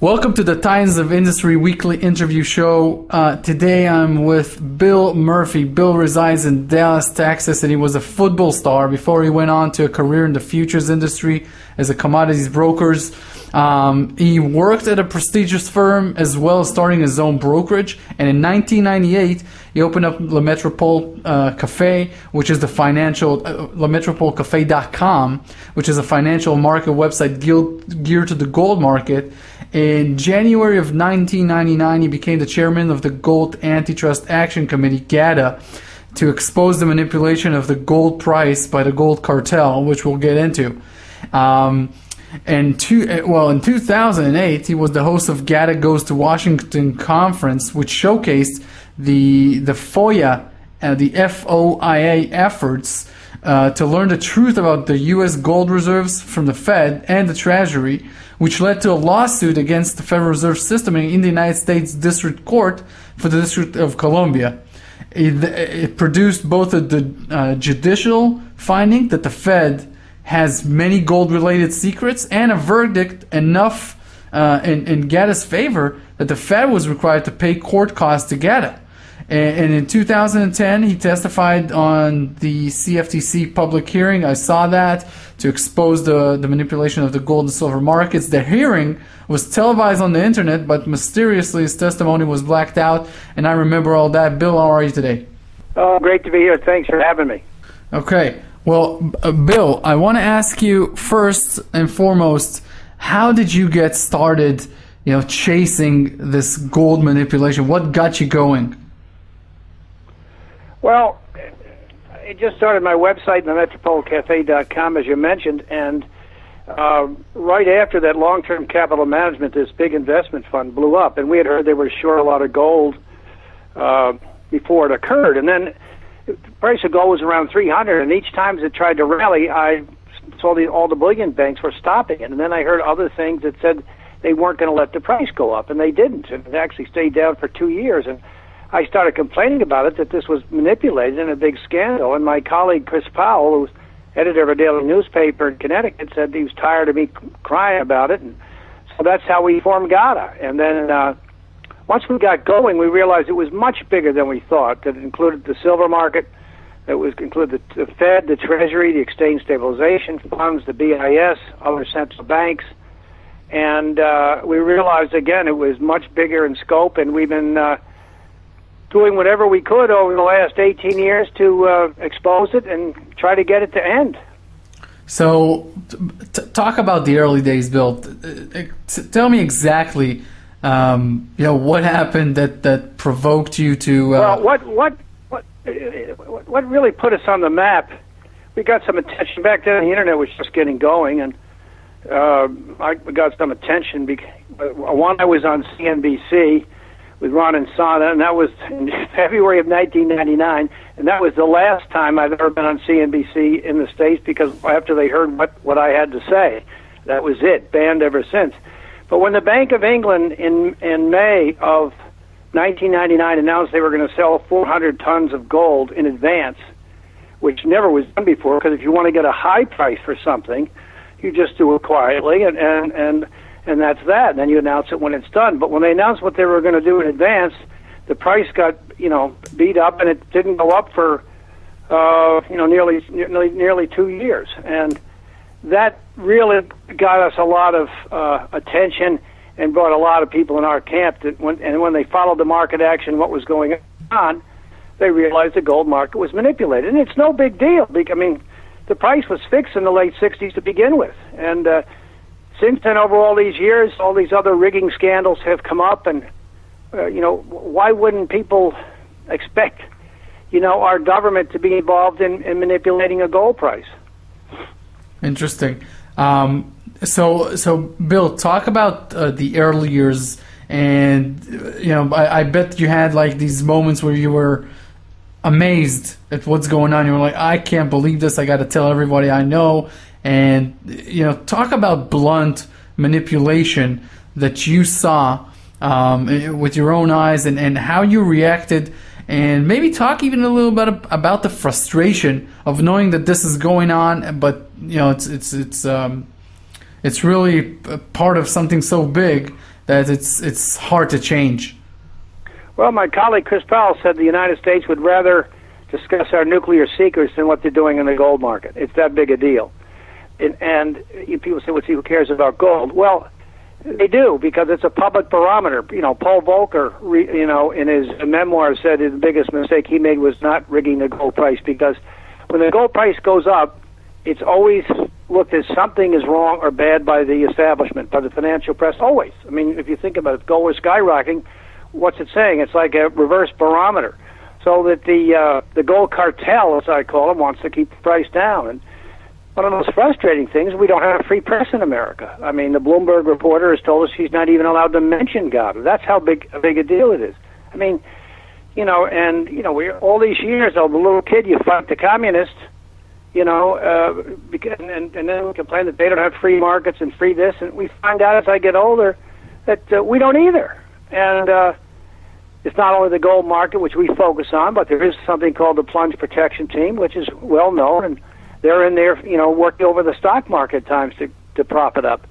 Welcome to the Titans of Industry weekly interview show. Today I'm with Bill Murphy. Bill resides in Dallas, Texas, and he was a football star before he went on to a career in the futures industry as a commodities broker. He worked at a prestigious firm as well as starting his own brokerage. And in 1998, he opened up Le Metropole Cafe, which is the financial, LeMetropoleCafe.com, which is a financial market website geared to the gold market. In January of 1999, he became the chairman of the Gold Antitrust Action Committee, GATA, to expose the manipulation of the gold price by the gold cartel, which we'll get into. In 2008, he was the host of GATA Goes to Washington conference, which showcased the FOIA, the FOIA efforts to learn the truth about the U.S. gold reserves from the Fed and the Treasury, which led to a lawsuit against the Federal Reserve System in the United States District Court for the District of Columbia. It produced both the judicial finding that the Fed has many gold-related secrets and a verdict enough in GATA's favor that the Fed was required to pay court costs to GATA. And in 2010, he testified on the CFTC public hearing. I saw that, to expose the manipulation of the gold and silver markets. The hearing was televised on the internet, but mysteriously his testimony was blacked out, and I remember all that. Bill, how are you today? Oh, great to be here. Thanks for having me. Okay. Well, Bill, I want to ask you first and foremost, how did you get started, chasing this gold manipulation? What got you going? Well, I just started my website, themetropolecafe.com, as you mentioned, and right after that, long-term capital management, this big investment fund blew up, and we had heard they were short a lot of gold before it occurred, and then the price of gold was around 300, and each time it tried to rally, I saw all the bullion banks were stopping it, and then I heard other things that said they weren't going to let the price go up, and they didn't, and it actually stayed down for 2 years, and I started complaining about it, that this was manipulated in a big scandal, and my colleague Chris Powell, who was editor of a daily newspaper in Connecticut, said he was tired of me crying about it, and so that's how we formed GATA. And then once we got going, we realized it was much bigger than we thought, that it included the silver market, it included the Fed, the Treasury, the exchange stabilization funds, the BIS, other central banks, and we realized, again, it was much bigger in scope, and we've been doing whatever we could over the last 18 years to expose it and try to get it to end. So, talk about the early days, Bill. Tell me exactly, what happened that provoked you to. Well, what really put us on the map? We got some attention back then. The internet was just getting going, and we got some attention. One, I was on CNBC with Ron and Sana, and that was in February of 1999, and that was the last time I've ever been on CNBC in the States, because after they heard what I had to say, that was it, banned ever since. But when the Bank of England in May of 1999 announced they were going to sell 400 tons of gold in advance, which never was done before, because if you want to get a high price for something, you just do it quietly, and that's that. And then you announce it when it's done. But when they announced what they were going to do in advance, the price got beat up, and it didn't go up for nearly 2 years. And that really got us a lot of attention and brought a lot of people in our camp. When they followed the market action, what was going on, they realized the gold market was manipulated. And it's no big deal. I mean, the price was fixed in the late 60s to begin with, and since then, over all these years, all these other rigging scandals have come up, and why wouldn't people expect our government to be involved in manipulating a gold price? Interesting. So Bill, talk about the early years, and I bet you had like these moments where you were amazed at what's going on. You were like, I can't believe this. I got to tell everybody I know. And talk about blunt manipulation that you saw with your own eyes, and how you reacted, and maybe talk even a little bit about the frustration of knowing that this is going on, but it's really part of something so big that it's hard to change? Well, my colleague Chris Powell said the United States would rather discuss our nuclear secrets than what they're doing in the gold market. It's that big a deal. And people say, well, who cares about gold? Well, they do, because it's a public barometer. You know, Paul Volcker, in his memoir said the biggest mistake he made was not rigging the gold price, because when the gold price goes up, it's always looked as something is wrong or bad by the establishment, by the financial press, always. I mean, if you think about it, gold was skyrocketing. What's it saying? It's like a reverse barometer. So that the gold cartel, as I call them, wants to keep the price down. And one of the most frustrating things is we don't have a free press in America. I mean, the Bloomberg reporter has told us she's not even allowed to mention GATA. That's how big a deal it is. I mean, we all these years, as a little kid, you fight the communists, and then we complain that they don't have free markets and free this, and we find out as I get older that we don't either. And it's not only the gold market, which we focus on, but there is something called the Plunge Protection Team, which is well known, and they're in there, working over the stock market at times to prop it up.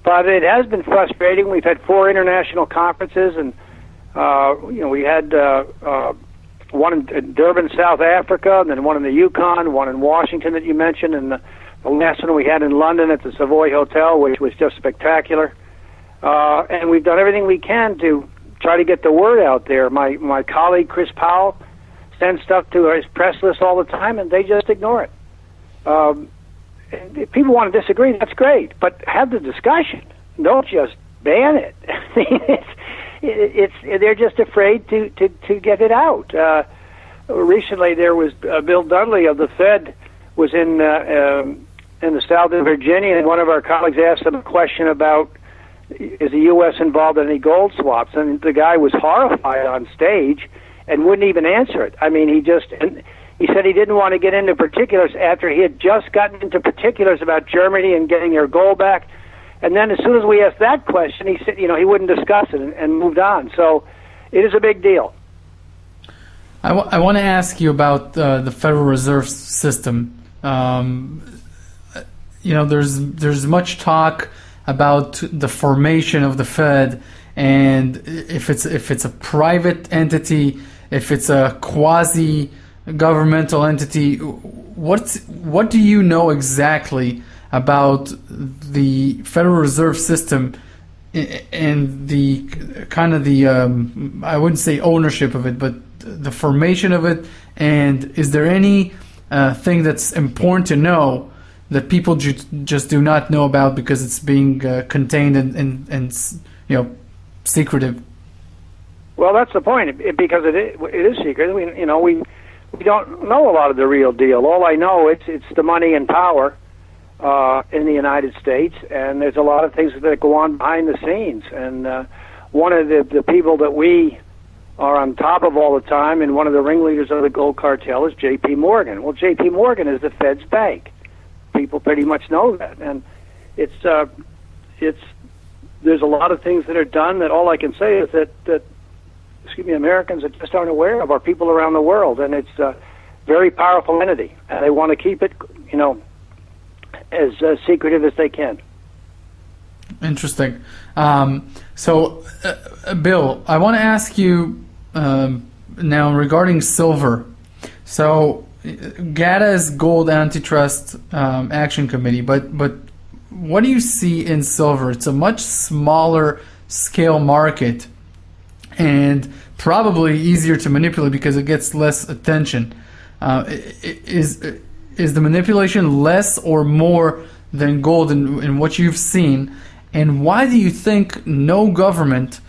But it has been frustrating. We've had 4 international conferences, and we had one in Durban, South Africa, and then one in the Yukon, one in Washington that you mentioned, and the last one we had in London at the Savoy Hotel, which was just spectacular. And we've done everything we can to try to get the word out there. My colleague Chris Powell sends stuff to his press list all the time, and they just ignore it. If people want to disagree, that's great, but have the discussion. Don't just ban it. They're just afraid to get it out. Recently, there was Bill Dudley of the Fed was in the south of Virginia, and one of our colleagues asked him a question about, is the U.S. involved in any gold swaps? And the guy was horrified on stage and wouldn't even answer it. I mean, he said he didn't want to get into particulars after he had just gotten into particulars about Germany and getting their gold back. And then as soon as we asked that question, he said, he wouldn't discuss it and moved on. So it is a big deal. I want to ask you about the Federal Reserve System. There's much talk about the formation of the Fed, and if it's a private entity, if it's a quasi-governmental entity. What do you know exactly about the Federal Reserve System and the kind of I wouldn't say ownership of it, but the formation of it? And is there any thing that's important to know that people just do not know about because it's being contained and secretive? Well, that's the point, because it is secret. We don't know a lot of the real deal. All I know, it's the money and power in the United States, and there's a lot of things that go on behind the scenes. And one of the people that we are on top of all the time, and one of the ringleaders of the gold cartel, is J.P. Morgan. Well, J.P. Morgan is the Fed's bank. People pretty much know that, and there's a lot of things that are done that all I can say is that Americans that just aren't aware of, are people around the world, and it's a very powerful entity, and they want to keep it, as secretive as they can. Interesting. So, Bill, I want to ask you now regarding silver. So, GATA is Gold Antitrust Action Committee, but what do you see in silver? It's a much smaller scale market and probably easier to manipulate because it gets less attention. Is the manipulation less or more than gold in what you've seen? And why do you think no government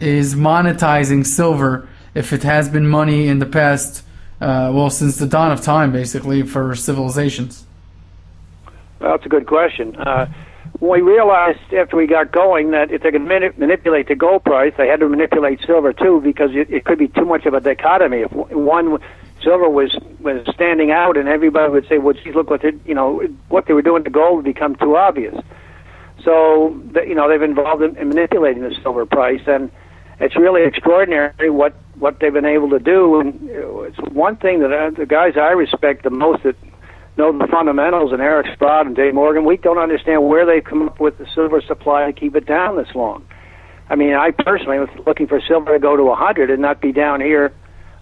is monetizing silver if it has been money in the past, since the dawn of time, basically, for civilizations? Well, that's a good question. We realized after we got going that if they could manipulate the gold price, they had to manipulate silver too, because it could be too much of a dichotomy. If silver was standing out, and everybody would say, "Well, geez, look what what they were doing to gold would become too obvious." So they've involved in manipulating the silver price, and it's really extraordinary what they've been able to do. And it's one thing that the guys I respect the most that know the fundamentals, and Eric Sprott and Dave Morgan, we don't understand where they've come up with the silver supply to keep it down this long. I mean, I personally was looking for silver to go to 100 and not be down here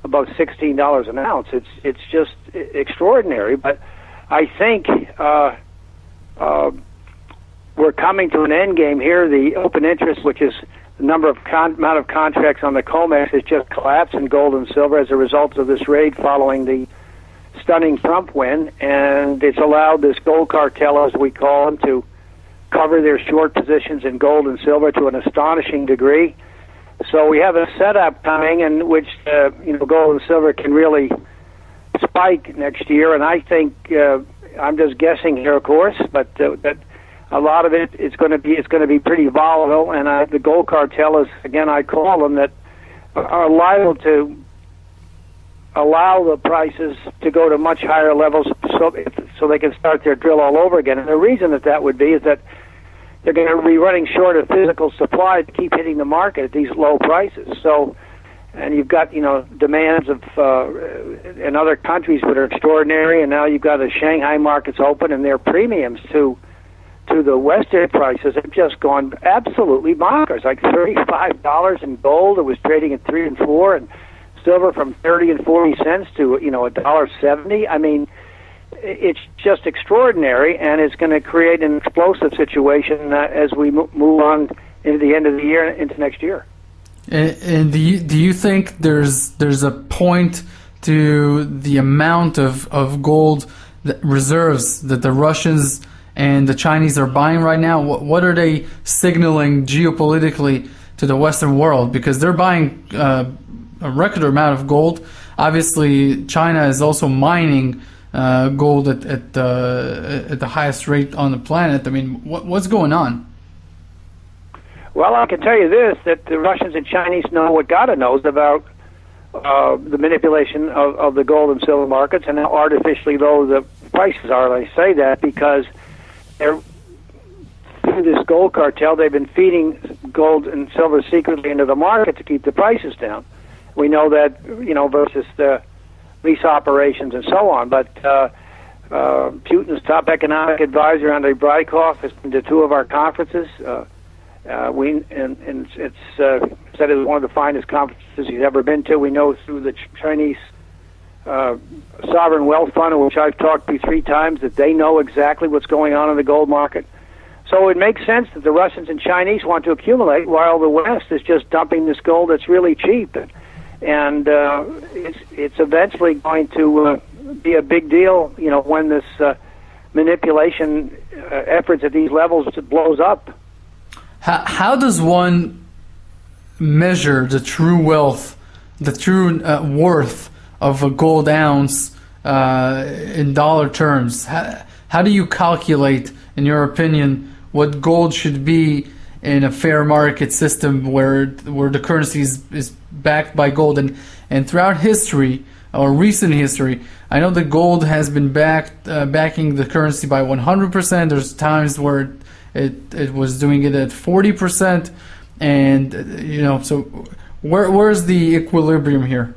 above $16 an ounce. It's just extraordinary. But I think we're coming to an end game here. The open interest, which is the amount of contracts on the COMEX, has just collapsed in gold and silver as a result of this raid following the stunning Trump win, and it's allowed this gold cartel, as we call them, to cover their short positions in gold and silver to an astonishing degree. So we have a setup coming in which gold and silver can really spike next year, and I think I'm just guessing here, of course, but that a lot of it is going to be pretty volatile, and the gold cartel is, again, I call them, that are liable to allow the prices to go to much higher levels so they can start their drill all over again. And the reason that would be is that they're going to be running short of physical supply to keep hitting the market at these low prices. So, and you've got, demands of in other countries that are extraordinary, and now you've got the Shanghai markets open, and their premiums to the Western prices have just gone absolutely bonkers. Like $35 in gold, it was trading at 3 and 4, and silver from 30 and 40 cents to $1.70. I mean, it's just extraordinary, and it's going to create an explosive situation as we move on into the end of the year and into next year. And do you think there's a point to the amount of gold reserves that the Russians and the Chinese are buying right now? What are they signaling geopolitically to the Western world? Because they're buying a record amount of gold. Obviously, China is also mining gold at the highest rate on the planet. I mean, what's going on? Well, I can tell you this, that the Russians and Chinese know what GATA knows about the manipulation of the gold and silver markets and how artificially low the prices are. I say that because through this gold cartel, they've been feeding gold and silver secretly into the market to keep the prices down. We know that, versus the lease operations and so on. But Putin's top economic advisor, Andrei Brykov, has been to 2 of our conferences. It's said it was one of the finest conferences he's ever been to. We know through the Chinese Sovereign Wealth Fund, which I've talked to 3 times, that they know exactly what's going on in the gold market. So it makes sense that the Russians and Chinese want to accumulate while the West is just dumping this gold that's really cheap. And it's eventually going to be a big deal, when this manipulation efforts at these levels blows up. How does one measure the true wealth, the true worth of a gold ounce in dollar terms? How do you calculate, in your opinion, what gold should be in a fair market system where the currency is backed by gold? And throughout history, or recent history, I know that gold has been backing the currency by 100%. There's times where it was doing it at 40%, and so where's the equilibrium here?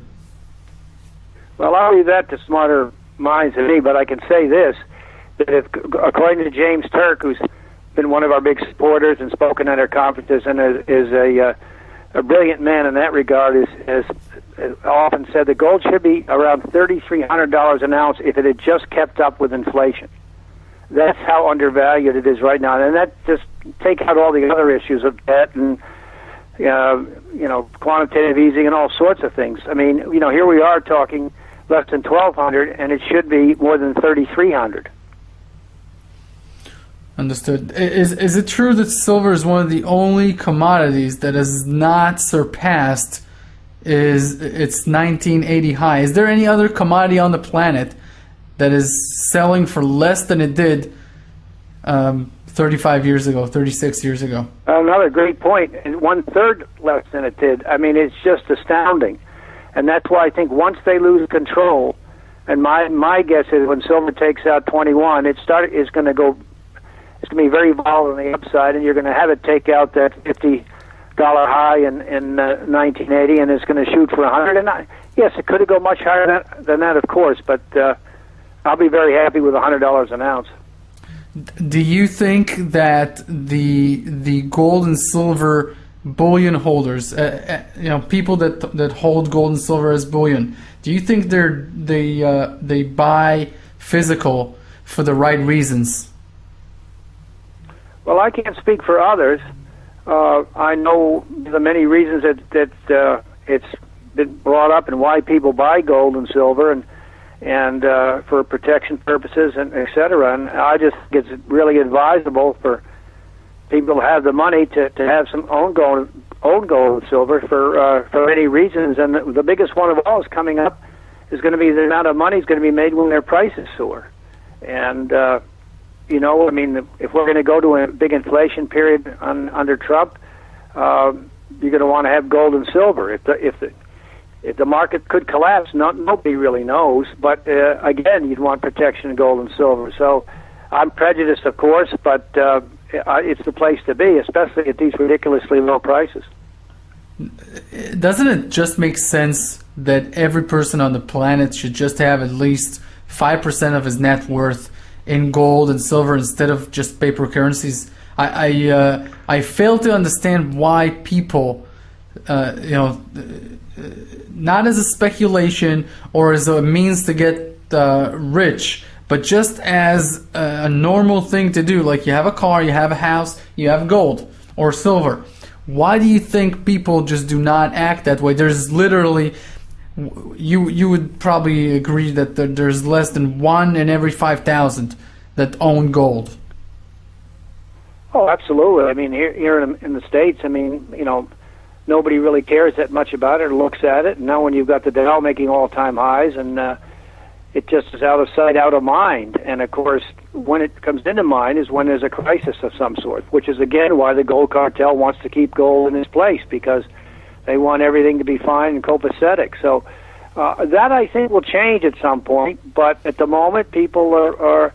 Well, I'll leave that to smarter minds than me, but I can say this, that if, according to James Turk, who's been one of our big supporters and spoken at our conferences and is a brilliant man in that regard, has often said that gold should be around $3,300 an ounce if it had just kept up with inflation. That's how undervalued it is right now, and that just take out all the other issues of debt and quantitative easing and all sorts of things. I mean, here we are talking less than 1,200, and it should be more than 3,300. Understood. Is it true that silver is one of the only commodities that has not surpassed its 1980 high? Is there any other commodity on the planet that is selling for less than it did 35 years ago, 36 years ago? Another great point. And 1/3 less than it did. I mean, it's just astounding. And that's why I think once they lose control, and my guess is when silver takes out 21, it's going to be very volatile on the upside, and you're going to have it take out that $50 high in 1980, and it's going to shoot for 100. And yes, it could go much higher than that, of course, but I'll be very happy with $100 an ounce. Do you think that the gold and silver bullion holders, people that hold gold and silver as bullion, do you think they buy physical for the right reasons? Well, I can't speak for others. I know the many reasons that it's been brought up and why people buy gold and silver and for protection purposes and et cetera. And I just think it's really advisable for people to have the money to have some own gold and silver for many reasons. And the biggest one of all is coming up is going to be the amount of money is going to be made when their prices soar. And I mean, if we're going to go to a big inflation period under Trump, you're going to want to have gold and silver. If the market could collapse, nobody really knows. But again, you'd want protection in gold and silver. So I'm prejudiced, of course, but it's the place to be, especially at these ridiculously low prices. Doesn't it just make sense that every person on the planet should just have at least 5% of his net worth in gold and silver instead of just paper currencies? I fail to understand why people, not as a speculation or as a means to get rich, but just as a normal thing to do. Like you have a car, you have a house, you have gold or silver. Why do you think people just do not act that way? There's literally, you would probably agree that there's less than 1 in every 5,000 that own gold. Oh, absolutely. I mean, here in the States, I mean, nobody really cares that much about it or looks at it. And now when you've got the Dow making all-time highs, and it just is out of sight, out of mind. And, of course, when it comes into mind is when there's a crisis of some sort, which is, again, why the gold cartel wants to keep gold in its place, because they want everything to be fine and copacetic. So that, I think, will change at some point. But at the moment, people are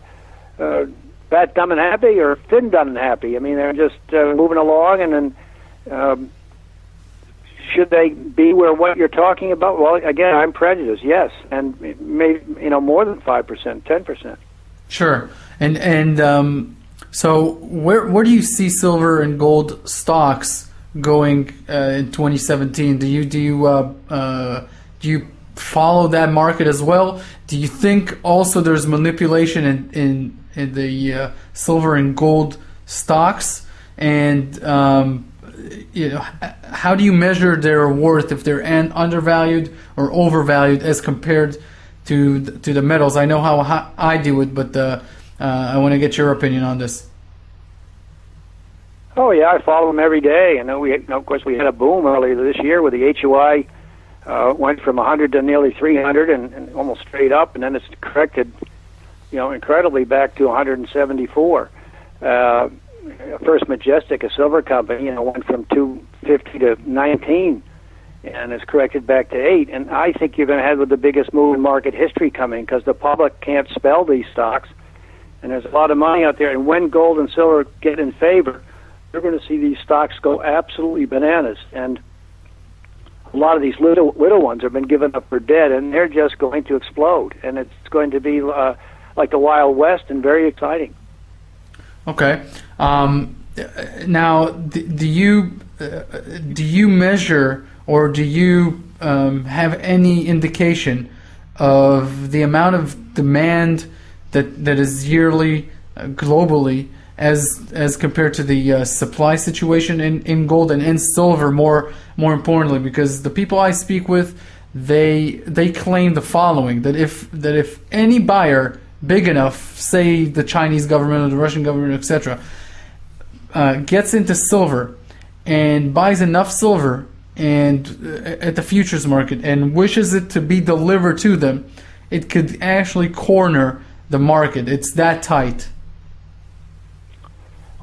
fat, dumb, and happy, or thin, dumb, and happy. I mean, they're just moving along, and then should they be where what you're talking about? Well, again, I'm prejudiced, yes, and maybe more than 5%, 10%. Sure, and so where do you see silver and gold stocks going in 2017? Do you follow that market as well? Do you think also there's manipulation in the silver and gold stocks, and how do you measure their worth, if they're undervalued or overvalued as compared to the metals? I know how I do it, but I want to get your opinion on this. Oh yeah, I follow them every day. I know of course we had a boom earlier this year where the HUI went from 100 to nearly 300 and almost straight up, and then it's corrected, incredibly back to 174. First Majestic, a silver company, went from 250 to 19, and it's corrected back to 8. And I think you're going to have the biggest move in market history coming, because the public can't spell these stocks, and there's a lot of money out there. And when gold and silver get in favor, you're going to see these stocks go absolutely bananas. And a lot of these little ones have been given up for dead, and they're just going to explode. And it's going to be like the Wild West and very exciting. Okay. Now, do you measure, or do you have any indication of the amount of demand that is yearly globally as compared to the supply situation in gold and in silver, more importantly? Because the people I speak with, they claim the following: that if any buyer big enough, say the Chinese government or the Russian government, etc., gets into silver and buys enough silver and at the futures market and wishes it to be delivered to them, it could actually corner the market. It's that tight.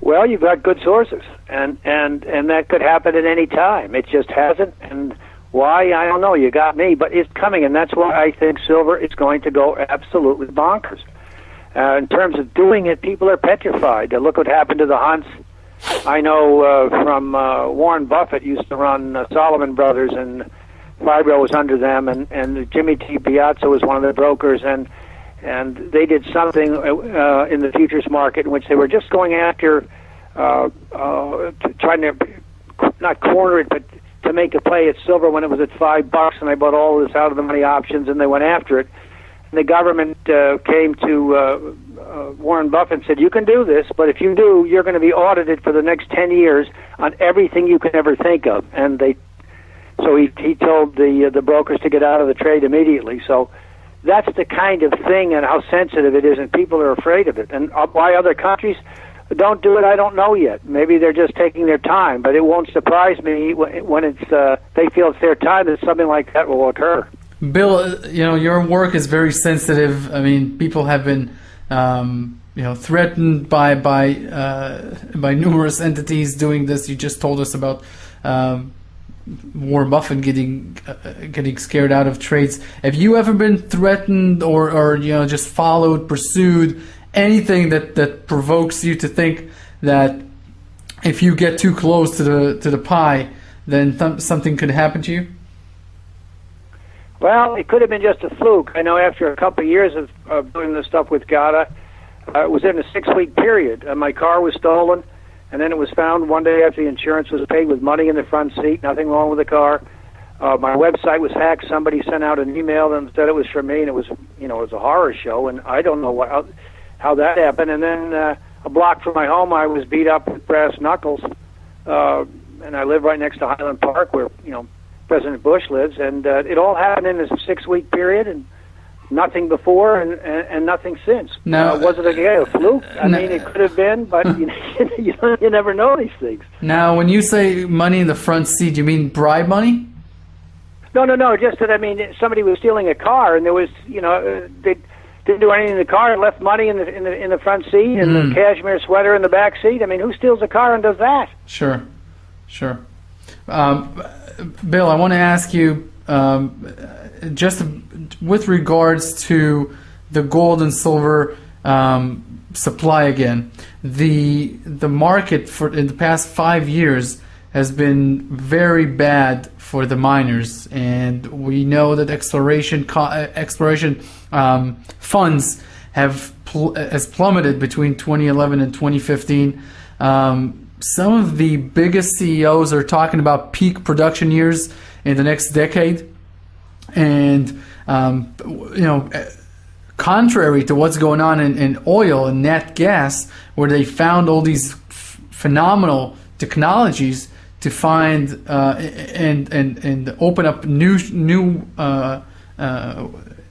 Well, you've got good sources, and that could happen at any time. It just hasn't, and why, I don't know. You got me, but it's coming, and that's why I think silver is going to go absolutely bonkers. In terms of doing it, people are petrified. Look what happened to the Hunts. I know from Warren Buffett used to run Solomon Brothers, and Fibro was under them, and Jimmy T. Piazza was one of the brokers, and they did something in the futures market in which they were just going after trying to not corner it, but to make a play at silver when it was at $5, and I bought all of this out of the money options, and they went after it. And the government came to Warren Buffett and said, "You can do this, but if you do, you're going to be audited for the next 10 years on everything you can ever think of." And so he told the brokers to get out of the trade immediately. So that's the kind of thing and how sensitive it is, and people are afraid of it. And why other countries don't do it, I don't know yet. Maybe they're just taking their time, but it won't surprise me when they feel it's their time that something like that will occur. Bill, your work is very sensitive. I mean, people have been threatened by numerous entities doing this. You just told us about Warren Buffett getting scared out of trades. Have you ever been threatened or just followed, pursued anything that provokes you to think that if you get too close to the pie, then something could happen to you? Well, it could have been just a fluke. I know after a couple of years of doing this stuff with GATA, it was in a 6-week period. My car was stolen, and then it was found one day after the insurance was paid with money in the front seat, nothing wrong with the car. My website was hacked. Somebody sent out an email and said it was for me, and it was a horror show, and I don't know how that happened. And then a block from my home, I was beat up with brass knuckles, and I live right next to Highland Park, where President Bush lives, and it all happened in a 6-week period, and nothing before and nothing since. Now, was it a fluke? I mean, it could have been, but you never know these things. Now, when you say money in the front seat, you mean bribe money? No. Just that, I mean, somebody was stealing a car, and there was, they didn't do anything in the car, and left money in the front seat, and the cashmere sweater in the back seat. I mean, who steals a car and does that? Sure. Bill, I want to ask you, just with regards to the gold and silver supply again, the market in the past 5 years has been very bad for the miners, and we know that exploration funds has plummeted between 2011 and 2015. Some of the biggest CEOs are talking about peak production years in the next decade, and contrary to what's going on in oil and nat gas, where they found all these phenomenal technologies to find and open up new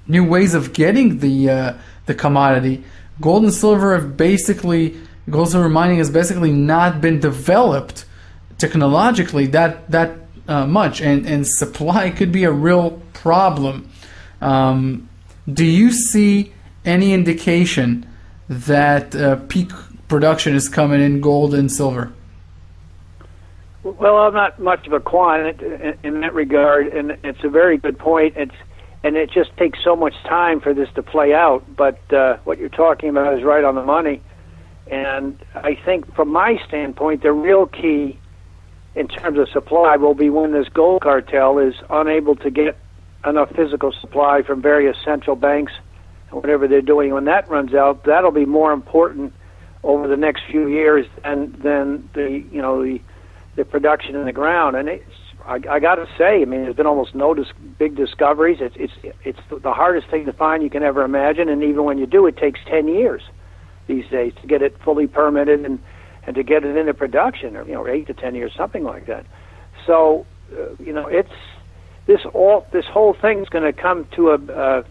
ways of getting the commodity. Gold and silver mining has basically not been developed technologically that much, and supply could be a real problem. Do you see any indication that peak production is coming in gold and silver? Well, I'm not much of a quant in that regard, and it's a very good point. And it just takes so much time for this to play out. But what you're talking about is right on the money. And I think from my standpoint, the real key in terms of supply will be when this gold cartel is unable to get enough physical supply from various central banks and whatever they're doing. When that runs out, that'll be more important over the next few years than the production in the ground. And I got to say, I mean, there's been almost no big discoveries. It's the hardest thing to find you can ever imagine, and even when you do, it takes 10 years these days to get it fully permitted and to get it into production, or 8 to 10 years, something like that. So it's this whole thing's going to come to a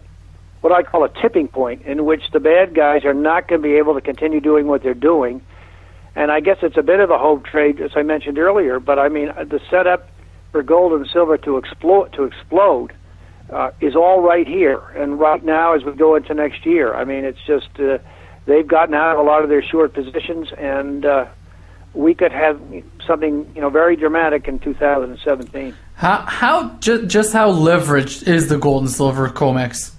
what I call a tipping point, in which the bad guys are not going to be able to continue doing what they're doing. And I guess it's a bit of a hope trade, as I mentioned earlier, but I mean, the setup for gold and silver to explode is all right here and right now as we go into next year. I mean, it's just they've gotten out of a lot of their short positions, and we could have something very dramatic in 2017. How leveraged is the gold and silver COMEX?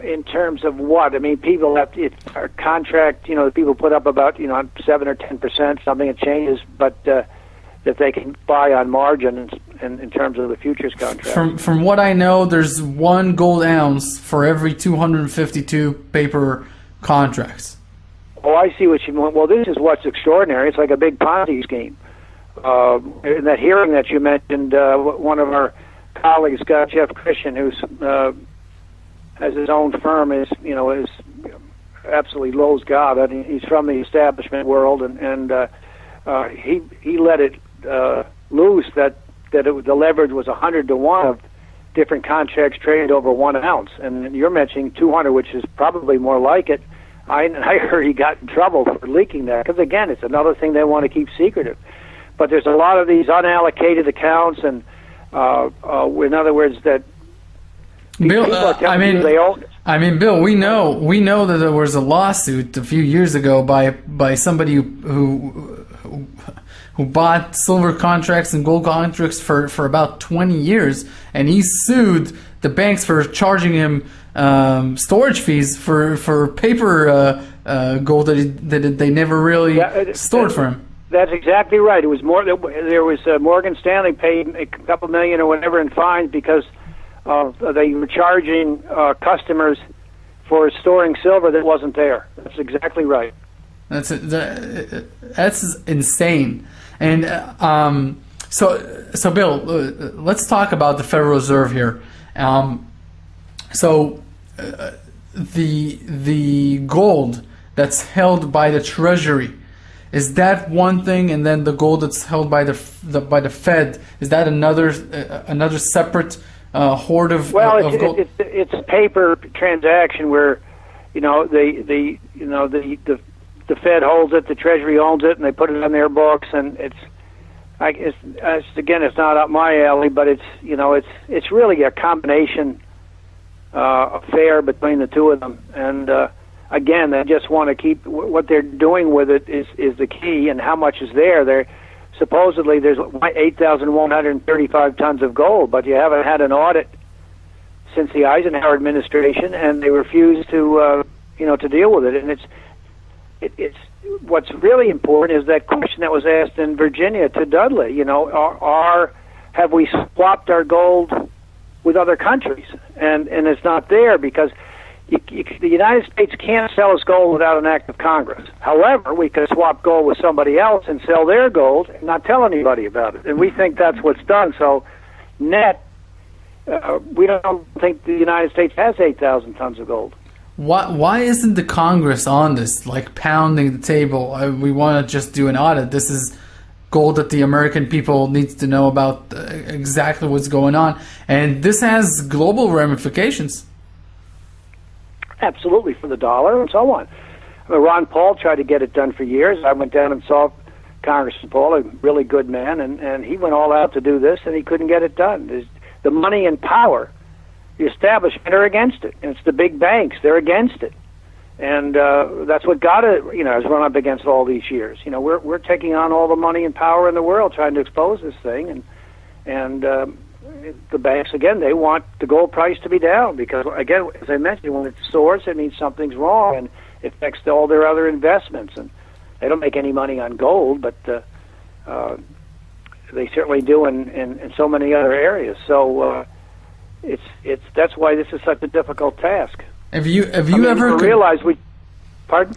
In terms of what? I mean, people have our contract. People put up about 7 or 10%, something that changes, but that they can buy on margin in terms of the futures contract. From what I know, there's 1 gold ounce for every 252 paper contracts. Oh, I see what you mean. Well, this is what's extraordinary. It's like a big Ponzi scheme. In that hearing that you mentioned, one of our colleagues, Jeff Christian, who's has his own firm, is absolutely loathes God. I mean, he's from the establishment world, and he let it loose that the leverage was 100 to 1 of different contracts traded over 1 ounce, and you're mentioning 200, which is probably more like it. I heard he got in trouble for leaking that, because again, it's another thing they want to keep secretive. But there's a lot of these unallocated accounts, and in other words, that Bill, Bill, we know that there was a lawsuit a few years ago by somebody who bought silver contracts and gold contracts for about 20 years, and he sued the banks for charging him storage fees for paper gold that they never really stored for him. That's exactly right. It was more. There was Morgan Stanley paid a couple million or whatever in fines because they were charging customers for storing silver that wasn't there. That's exactly right. That's insane. And so Bill, let's talk about the Federal Reserve here. The gold that's held by the Treasury, is that one thing, and then the gold that's held by the Fed, is that another separate hoard of gold? It's a paper transaction where the Fed holds it, the Treasury owns it, and they put it on their books, and it's not up my alley, but it's really a combination affair between the two of them, and again, they just want to keep what they're doing with it is the key, and how much is there. There supposedly there's 8,135 tons of gold, but you haven't had an audit since the Eisenhower administration, and they refuse to deal with it. And it's what's really important is that question that was asked in Virginia to Dudley. Have we swapped our gold with other countries? And it's not there because the United States can't sell us gold without an act of Congress. However, we could swap gold with somebody else and sell their gold and not tell anybody about it. And we think that's what's done. So net, we don't think the United States has 8,000 tons of gold. Why isn't the Congress on this, like pounding the table? We want to just do an audit. This is gold that the American people needs to know about exactly what's going on. And this has global ramifications. Absolutely, for the dollar and so on. Ron Paul tried to get it done for years. I went down and saw Congressman Paul, a really good man, and he went all out to do this, and he couldn't get it done. The money and power, the establishment are against it, and it's the big banks, they're against it. And that's what GATA, has run up against all these years. We're taking on all the money and power in the world trying to expose this thing, and the banks, again, they want the gold price to be down because, again, as I mentioned, when it soars, it means something's wrong, and it affects all their other investments. And they don't make any money on gold, but they certainly do in so many other areas. So that's why this is such a difficult task. Have you ever realized we? Pardon?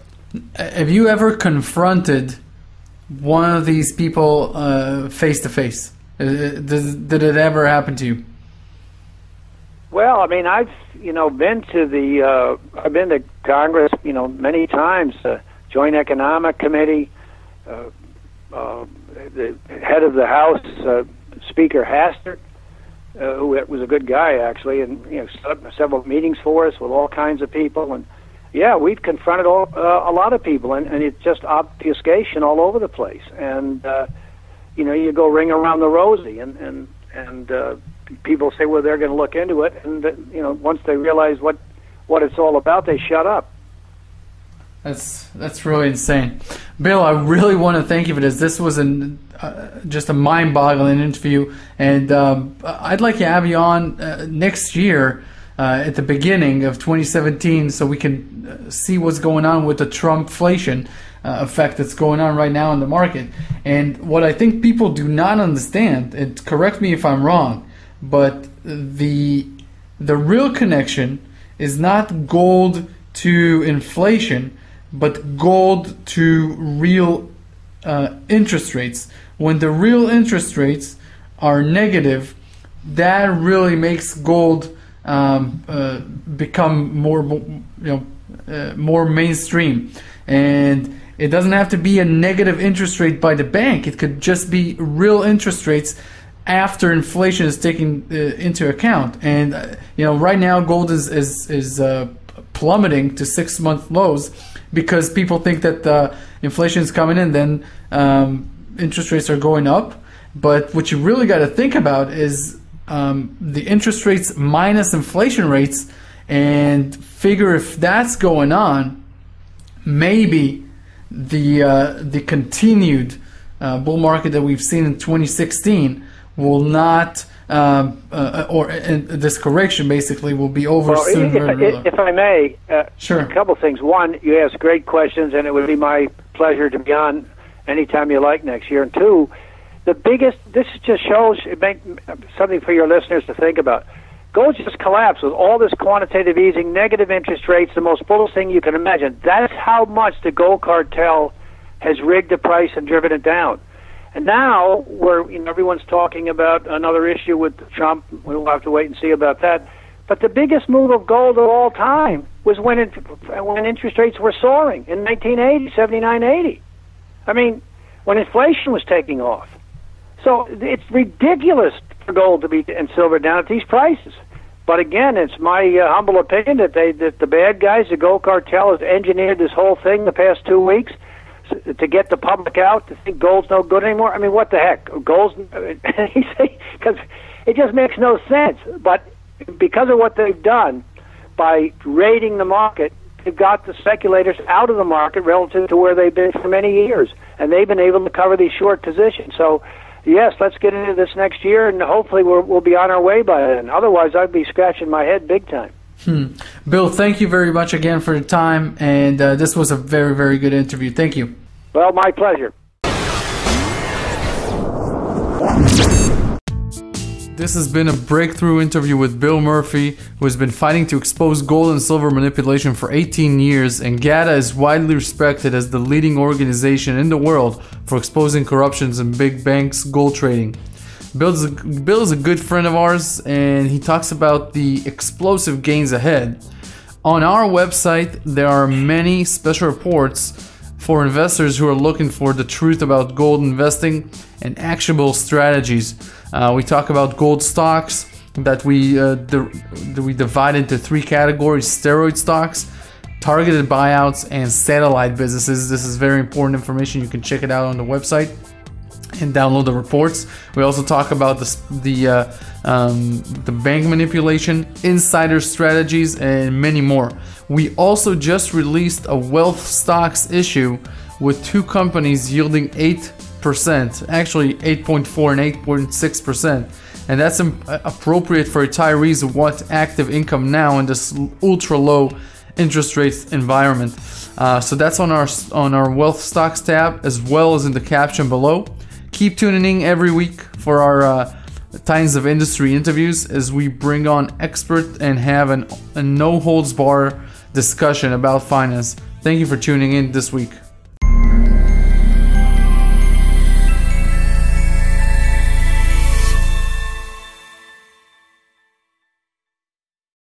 Have you ever confronted one of these people face to face? Did it ever happen to you? Well, I mean, I've been to I've been to Congress, many times. Joint Economic Committee, the head of the House, Speaker Hastert, who was a good guy actually, and set up several meetings for us with all kinds of people, and yeah, we've confronted a lot of people, and it's just obfuscation all over the place, and you go ring around the rosy, and people say, well, they're going to look into it, and once they realize what it's all about, they shut up. That's really insane. Bill, I really want to thank you for this. This was just a mind-boggling interview, and I'd like to have you on next year at the beginning of 2017 so we can see what's going on with the Trumpflation effect that's going on right now in the market. And what I think people do not understand, and correct me if I'm wrong, but the real connection is not gold to inflation, but gold to real interest rates. When the real interest rates are negative, that really makes gold become more, more mainstream. And it doesn't have to be a negative interest rate by the bank. It could just be real interest rates after inflation is taken into account. And right now gold is plummeting to 6-month lows because people think that inflation is coming in, then interest rates are going up. But what you really got to think about is the interest rates minus inflation rates, and figure if that's going on, maybe the continued bull market that we've seen in 2016 will not, or this correction basically will be over soon. If I may, sure. A couple things. One, you ask great questions, and it would be my pleasure to be on anytime you like next year. And two, this just shows, something for your listeners to think about. Gold just collapsed with all this quantitative easing, negative interest rates, the most bullish thing you can imagine. That's how much the gold cartel has rigged the price and driven it down. And now, everyone's talking about another issue with Trump. We'll have to wait and see about that. But the biggest move of gold of all time was when interest rates were soaring in 1980, 79, 80. I mean, when inflation was taking off. So it's ridiculous for gold to be and silver down at these prices. But again, it's my humble opinion that the bad guys, the gold cartel, has engineered this whole thing the past 2 weeks to get the public out to think gold's no good anymore. I mean, what the heck? Gold's because it just makes no sense. But because of what they've done by raiding the market, they've got the speculators out of the market relative to where they've been for many years, and they've been able to cover these short positions. So, yes, let's get into this next year, and hopefully we'll be on our way by then. Otherwise, I'd be scratching my head big time. Bill, thank you very much again for the time, and this was a very, very good interview. Thank you. Well, my pleasure. This has been a breakthrough interview with Bill Murphy, who has been fighting to expose gold and silver manipulation for 18 years, and GATA is widely respected as the leading organization in the world for exposing corruptions in big banks' gold trading. Bill is a good friend of ours, and he talks about the explosive gains ahead. On our website, there are many special reports for investors who are looking for the truth about gold investing and actionable strategies. We talk about gold stocks that we divide into 3 categories: steroid stocks, targeted buyouts, and satellite businesses. This is very important information. You can check it out on the website and download the reports. We also talk about the bank manipulation, insider strategies, and many more. We also just released a wealth stocks issue with 2 companies yielding 8%, actually 8.4 and 8.6%, and that's appropriate for retirees who want active income now in this ultra low interest rate environment. So that's on our wealth stocks tab, as well as in the caption below. Keep tuning in every week for our Times of Industry interviews as we bring on experts and have a no holds bar discussion about finance. Thank you for tuning in this week.